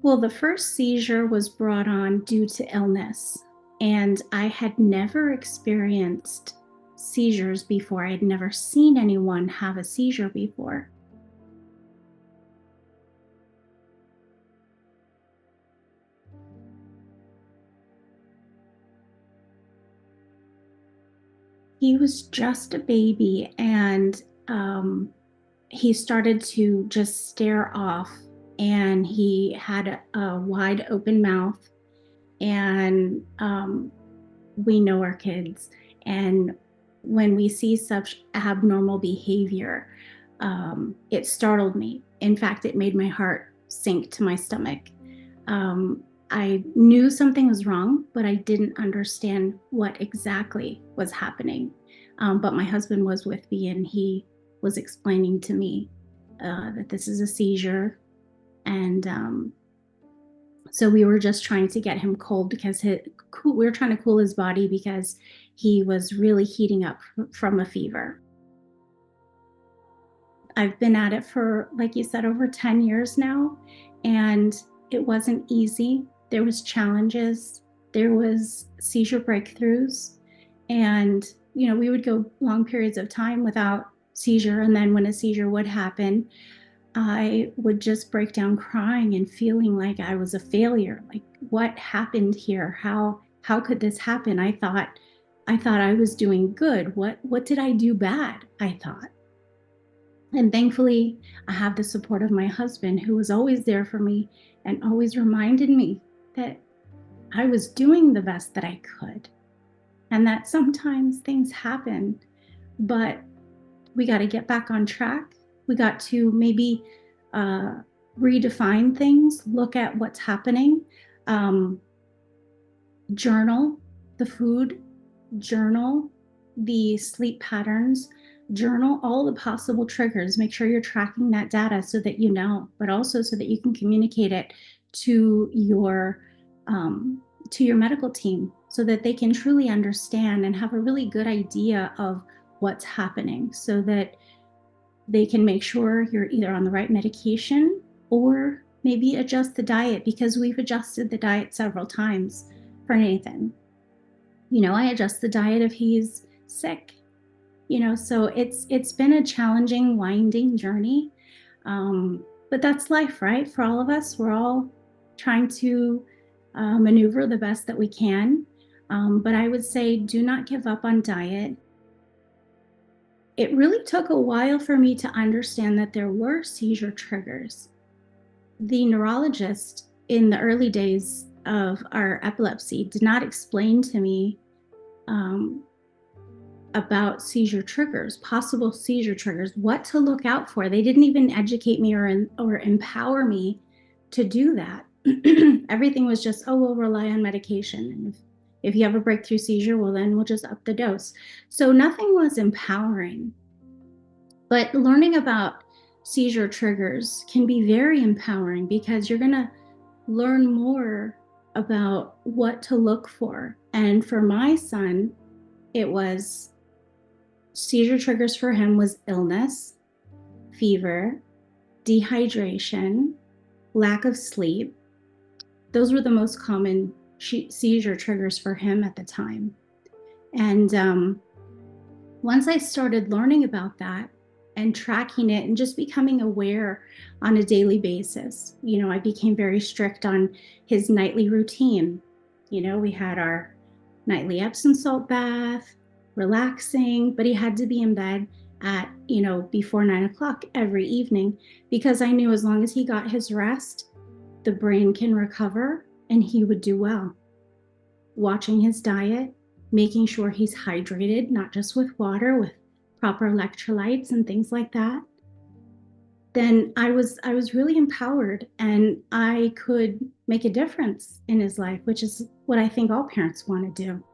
Well, the first seizure was brought on due to illness, and I had never experienced seizures before. I had never seen anyone have a seizure before. He was just a baby, and he started to just stare off, and he had a wide open mouth. And we know our kids. And when we see such abnormal behavior, it startled me. In fact, it made my heart sink to my stomach. I knew something was wrong, but I didn't understand what exactly was happening. But my husband was with me, and he was explaining to me that this is a seizure. And so we were just trying to get him cold because we were trying to cool his body because he was really heating up from a fever. I've been at it for, like you said, over 10 years now, and it wasn't easy. There was challenges, there was seizure breakthroughs, and we would go long periods of time without seizure, and then when a seizure would happen, I would just break down crying and feeling like I was a failure. Like, what happened here? How could this happen? I thought I was doing good. What did I do bad? I thought. And thankfully, I have the support of my husband, who was always there for me and always reminded me that I was doing the best that I could, and that sometimes things happen, but we got to get back on track. We got to maybe redefine things, look at what's happening, journal the food, journal the sleep patterns, journal all the possible triggers. Make sure you're tracking that data so that you know, but also so that you can communicate it to your medical team so that they can truly understand and have a really good idea of what's happening, so that they can make sure you're either on the right medication or maybe adjust the diet, because we've adjusted the diet several times for Nathan. I adjust the diet if he's sick, so it's been a challenging, winding journey. But that's life, right? For all of us, we're all trying to maneuver the best that we can. But I would say do not give up on diet. It really took a while for me to understand that there were seizure triggers. The neurologist in the early days of our epilepsy did not explain to me about seizure triggers, possible seizure triggers, what to look out for. They didn't even educate me or empower me to do that. Everything was just, we'll rely on medication. And if you have a breakthrough seizure, well, then we'll just up the dose. So nothing was empowering. But learning about seizure triggers can be very empowering, because you're going to learn more about what to look for. And for my son, it was seizure triggers for him was illness, fever, dehydration, lack of sleep. Those were the most common seizure triggers for him at the time. And once I started learning about that and tracking it and just becoming aware on a daily basis, I became very strict on his nightly routine. We had our nightly Epsom salt bath, relaxing, but he had to be in bed at, before 9 o'clock every evening, because I knew as long as he got his rest, the brain can recover and he would do well. Watching his diet, making sure he's hydrated, not just with water, with proper electrolytes and things like that. Then I was really empowered, and I could make a difference in his life, which is what I think all parents want to do.